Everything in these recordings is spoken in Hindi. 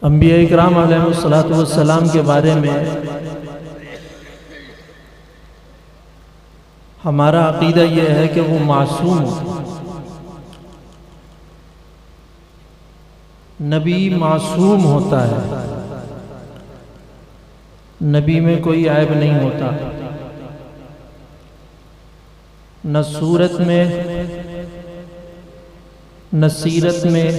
अंबिया इकराम अलैहिस्सलातु वस्सलाम के बारे में हमारा अकीदा यह है कि वो मासूम नबी मासूम होता है, नबी में कोई ऐब नहीं होता, न सूरत में न सीरत में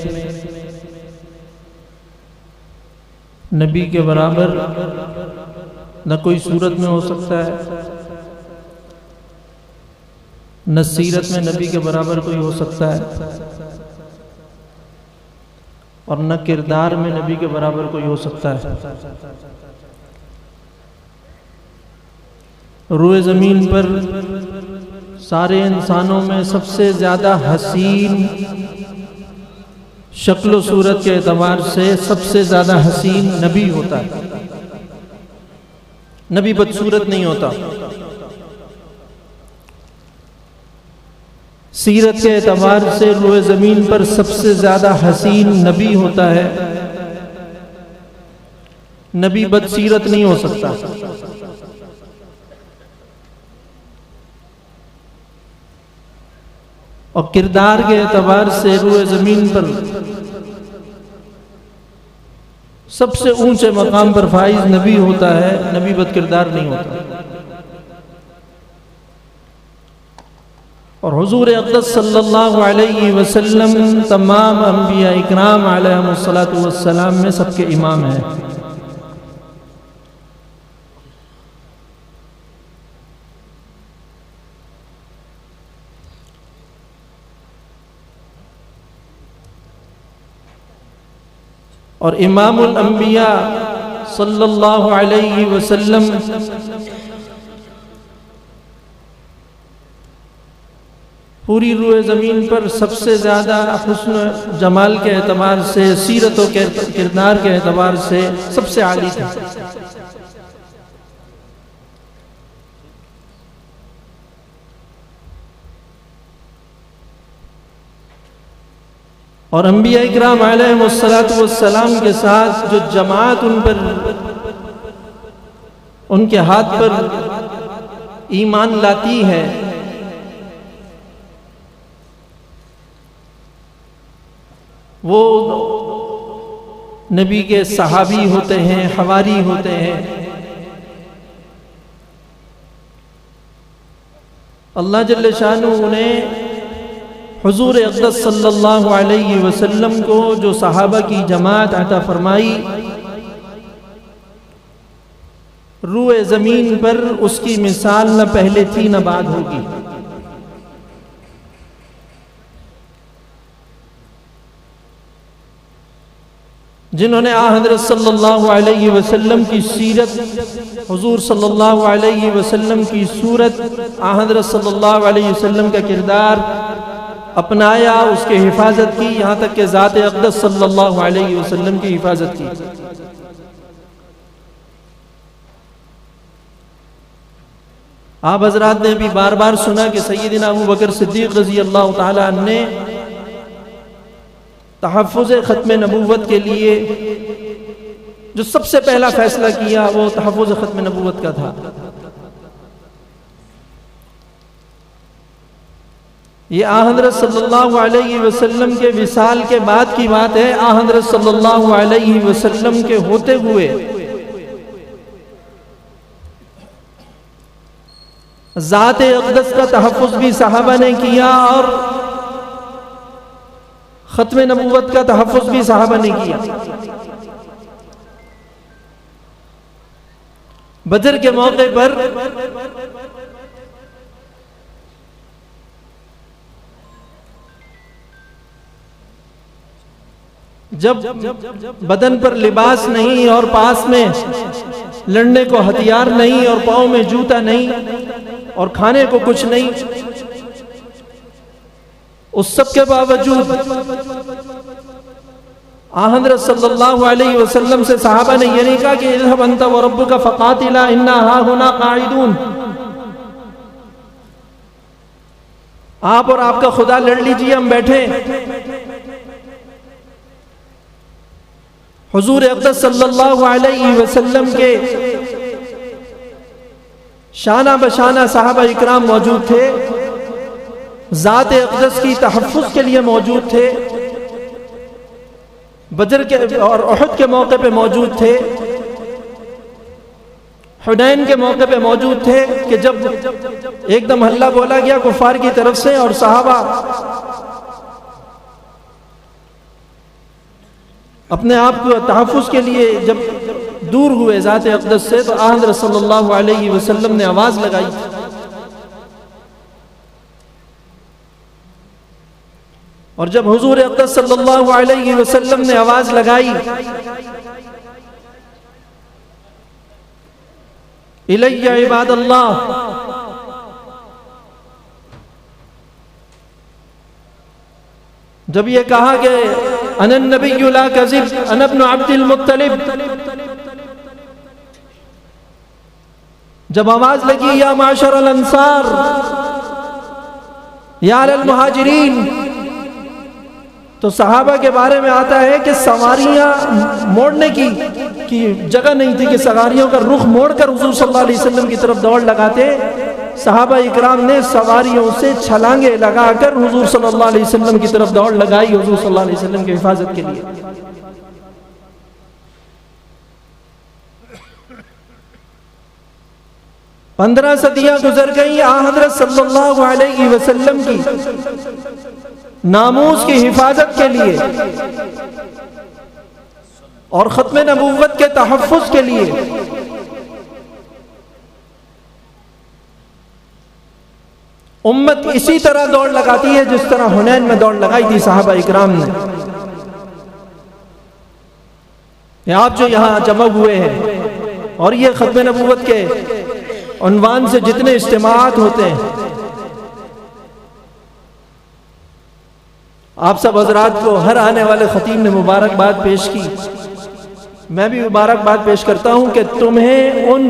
नबी के बराबर न कोई सूरत में हो सकता है, न सीरत में नबी के बराबर कोई हो सकता है, और न किरदार में नबी के बराबर कोई हो सकता है। रूए ज़मीन पर सारे इंसानों में सबसे ज़्यादा हसीन शक्ल सूरत के एतबार से सबसे ज़्यादा हसीन नबी होता है। नबी बदसूरत नहीं होता। सीरत के एतबार से रूए ज़मीन पर सबसे ज़्यादा हसीन नबी होता है। नबी बदसीरत नहीं हो सकता। और किरदार के एतबार से रूए ज़मीन पर सबसे ऊंचे मकाम पर फाइज नबी होता है, नबी बद किरदार नहीं होता। और हुजूर अक़दस सल्लल्लाहु अलैहि वसल्लम तमाम अंबिया इकराम अलैहिमुस्सलातु वस्सलाम में सबके इमाम हैं। और इमामुल अंबिया सल्लल्लाहु अलैहि वसल्लम पूरी रूए ज़मीन पर सबसे ज़्यादा हुस्न जमाल के एतबार से, सीरत और किरदार के एतबार से सबसे आली थे। और अंबिया इकराम अलैहिमुस्सलातु वस्सलाम के साथ जो जमात उन पर, उनके हाथ पर ईमान लाती है, वो नबी के सहाबी होते हैं, हवारी होते हैं। अल्लाह जल्ले शानुहू ने हुजूर अक़दस सल्लल्लाहु अलैहि वसल्लम को जो सहाबा की जमात अता फरमाई, रूए ज़मीन पर उसकी मिसाल न पहले थी न बाद होगी। जिन्होंने आ हज़रत सल्लल्लाहु अलैहि वसल्लम की सीरत, हुजूर सल्लल्लाहु अलैहि वसल्लम की सूरत, आ हज़रत सल्लल्लाहु अलैहि वसल्लम का किरदार अपनाया, उसकी हिफाजत की, यहाँ तक कि ज़ात अक़दस सल्लल्लाहु अलैहि वसल्लम की हिफाजत की। आप हज़रात ने भी बार बार सुना कि सय्यदना अबू बकर सिद्दीक़ रज़ी अल्लाह तआला अन्हु ने तहफ़्फ़ुज़ ख़त्म नबूवत के लिए जो सबसे पहला फैसला किया वो तहफ़्फ़ुज़ ख़त्म नबूवत का था। ये आ हज़रत सल्लल्लाहु अलैहि वसल्लम के विसाल के बाद की बात है। आ हज़रत सल्लल्लाहु अलैहि वसल्लम के होते हुए ज़ात अक़दस का तहफ़्फ़ुज़ भी सहाबा ने किया और ख़त्म नबूवत का तहफ़्फ़ुज़ भी सहाबा ने किया। बदर के मौके पर जब बदन पर लिबास नहीं और पास में लड़ने को हथियार नहीं और पाँव में जूता नहीं और खाने को कुछ नहीं, उस सब के बावजूद आ हज़रत सल्लल्लाहु अलैहि वसल्लम से सहाबा ने ये नहीं कहा कि इज़हब अंत व रब्बुका फ़क़ातिला इन्ना हाहुना क़ाइदून, आप और आपका खुदा लड़ लीजिए, हम बैठे। हुजूर अक़दस सल्लल्लाहु अलैहि वसल्लम के शाना बशाना सहाबा इकराम मौजूद थे, ज़ात अक़दस की तहफ़्फ़ुज़ के लिए मौजूद थे, बदर के और उहद के मौके पे मौजूद थे, हुनैन के मौके पे मौजूद थे कि जब एकदम हल्ला बोला गया कुफार की तरफ से और सहाबा अपने आप को तहफ़्फ़ुज़ के लिए जब दूर हुए ज़ात अक़दस से, तो हज़रत सल्लल्लाहु अलैहि वसल्लम ने आवाज़ लगाई। और जब हुजूर अक़दस सल्लल्लाहु अलैहि वसल्लम ने आवाज़ लगाई, इलैया इबादल्लाह, जब ये कहा कि अनन नबिय्यु ला कज़िब अना इब्नु अब्दिल मुत्तलिब, जब आवाज लगी या माशरल अंसार या अल मुहाजिरीन, तो सहाबा के बारे में आता है कि सवारियां मोड़ने की जगह नहीं थी कि सवारियों का रुख मोड़कर हुजूर सल्लल्लाहु अलैहि वसल्लम की तरफ दौड़ लगाते। सहाबा इकराम ने सवारियों से छलांगे लगाकर हुजूर सल्लल्लाहु अलैहि वसल्लम की तरफ दौड़ लगाई, हुजूर सल्लल्लाहु अलैहि वसल्लम की हिफाजत के लिए। 15 सदियां गुजर गई, हज़रत सल्लल्लाहु अलैहि वसल्लम की नामूस की हिफाजत के लिए और खत्म नबूवत के तहफ़्फ़ुज़ के लिए उम्मत इसी तरह दौड़ लगाती है जिस तरह हुनैन में दौड़ लगाई थी सहाबा इकराम ने। आप जो यहाँ जमा हुए हैं और ये खत्म नबूवत के उन्वान से जितने इज्तिमाआत होते हैं, आप सब हजरात को हर आने वाले खतीब ने मुबारकबाद पेश की। मैं भी मुबारकबाद पेश करता हूं कि तुम्हें उन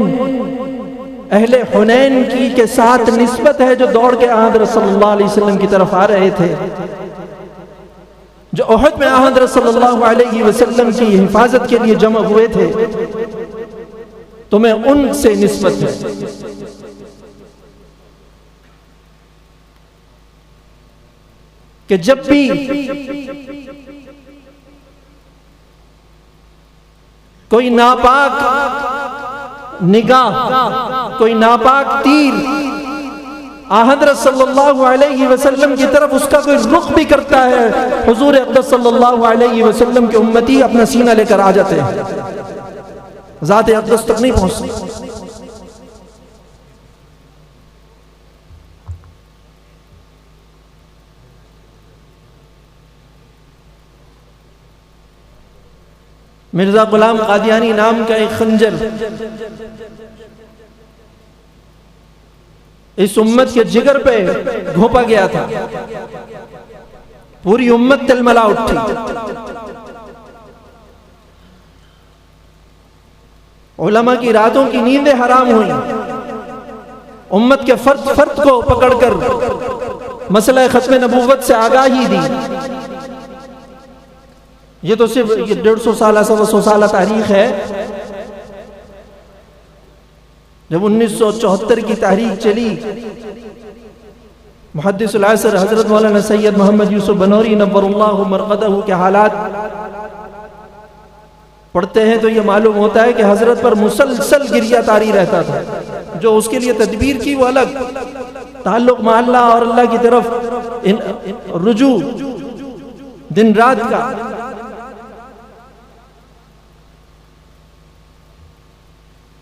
अहले हुनैन की के साथ निस्बत है जो दौड़ के हज़रत सल्लल्लाहु अलैहि वसल्लम की तरफ आ रहे थे, जो उहद में हज़रत सल्लल्लाहु अलैहि वसल्लम की हिफाजत के लिए जमा हुए थे। तुम्हें उनसे निस्बत है। कि जब भी कोई नापाक निगाह, कोई नापाक तीर हज़रत सल्लल्लाहु अलैहि वसल्लम की तरफ उसका कोई रुख भी करता है, हुजूर अक़दस सल्लल्लाहु अलैहि वसल्लम के उम्मती अपना सीना लेकर आ जाते हैं, ज़ात अक़दस तक नहीं पहुंचते। मिर्जा गुलाम कादियानी नाम का एक खंजर इस उम्मत के जिगर पे घोंपा गया था, पूरी उम्मत तिलमिला उठी। उलमा की रातों की नींदें हराम हुई, उम्मत के फर्द फर्द को पकड़कर मसला खत्म नबूवत से आगाही दी। ये तो सिर्फ 150 साल 100 साल तारीख है। जब 1974 की तारीख चली, मुहद्दिसुल असर हजरत मौलाना सैयद मोहम्मद यूसुफ बनौरी नव्वरुल्लाहु मरक़दहु के हालात पढ़ते हैं तो ये मालूम होता है कि हजरत पर मुसलसल गिरिया तारी रहता था। जो उसके लिए तदबीर की वो अलग, ताल्लुक माल्ला और अल्लाह की तरफ रुजू दिन रात का।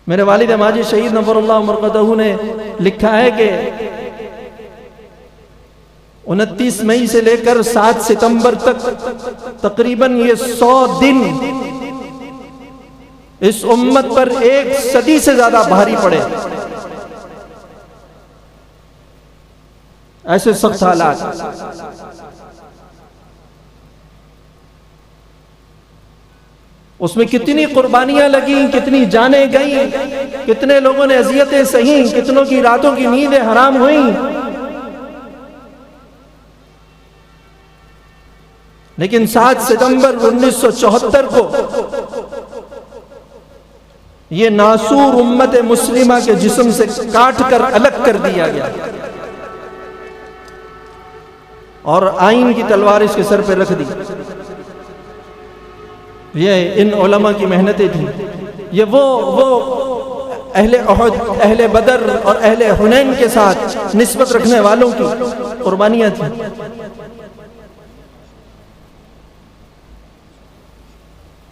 मेरे वालिद माजी शहीद नव्वरुल्लाहु मरक़दहु ने लिखा है कि 29 मई से लेकर 7 सितंबर तक तकरीबन ये 100 दिन इस उम्मत पर 1 सदी से ज्यादा भारी पड़े। ऐसे सख्त हालात, उसमें कितनी कुर्बानियां लगी, कितनी जानें गई, कितने लोगों ने अजियतें सही, कितनों की रातों की नींदें हराम हुई। लेकिन 7 सितंबर 1974 को ये नासूर उम्मत मुस्लिमा के जिस्म से काट कर अलग कर दिया गया और आइन की तलवार इसके सर पे रख दी। ये इन उलमा की मेहनतें थी। ये वो अहले उहद, अहले बदर और अहले हुनैन के साथ निस्बत रखने वालों की कुर्बानियां थी।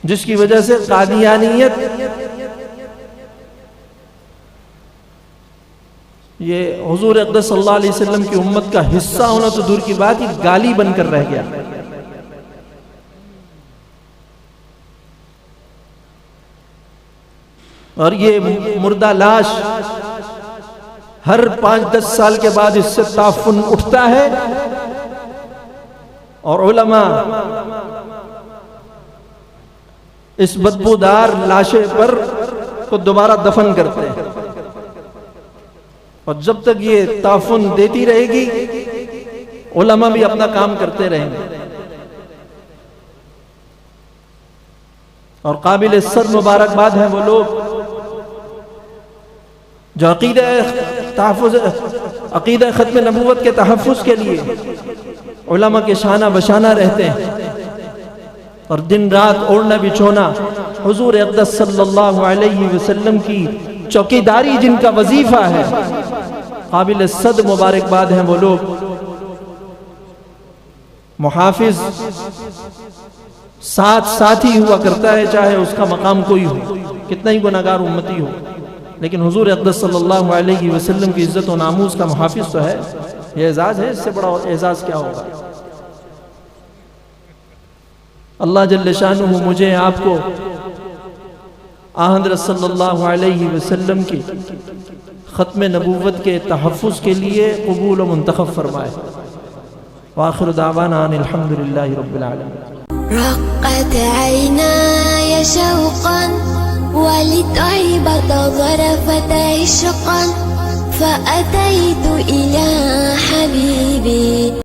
जिसकी वजह से कादियानियत ये हुजूर अक़दस सल्लल्लाहु अलैहि वसल्लम की उम्मत का हिस्सा होना तो दूर की बात, ही गाली बनकर रह गया। और ये मुर्दा लाश हर 5-10 साल के बाद इससे ताफुन उठता है और उलमा इस बदबूदार लाशे पर को दोबारा दफन करते हैं। और जब तक ये ताफुन देती रहेगी उलमा भी अपना काम करते रहेंगे। और काबिल सर मुबारकबाद है वो लोग जो अकीदा खत्म नबूवत के तहफ़्फ़ुज़ के लिए उलमा के शाना बशाना रहते हैं और दिन रात ओढ़ना बिछोना हुजूर अक़दस सल्लल्लाहु अलैहि वसल्लम की चौकीदारी जिनका वजीफा है, काबिल सद मुबारकबाद हैं वो लोग। मुहाफिज साथ ही हुआ करता है, चाहे उसका मकाम कोई हो, कितना ही गुनाहगार उम्मती हो, लेकिन हुजूर अक़दस सल्लल्लाहु अलैहि वसल्लम की इज्जत और नामूस का मुहाफिज तो है। ये एजाज़ है, इससे बड़ा एजाज़ क्या होगा। अल्लाह जल्ल शानुहु मुझे आपको हज़रत सल्लल्लाहु अलैहि वसल्लम की ख़त्म नबूवत के तहफ़्फ़ुज़ के लिए क़बूल व मुंतख़ब फरमाए। व आख़िरु दावाना अनिल हम्दुलिल्लाहि रब्बिल आलमीन। रक़्क़त ऐनाय शौक़न वलित'इबत ज़रफ़त इश्क़न फ़अतैतु इला हबीबी।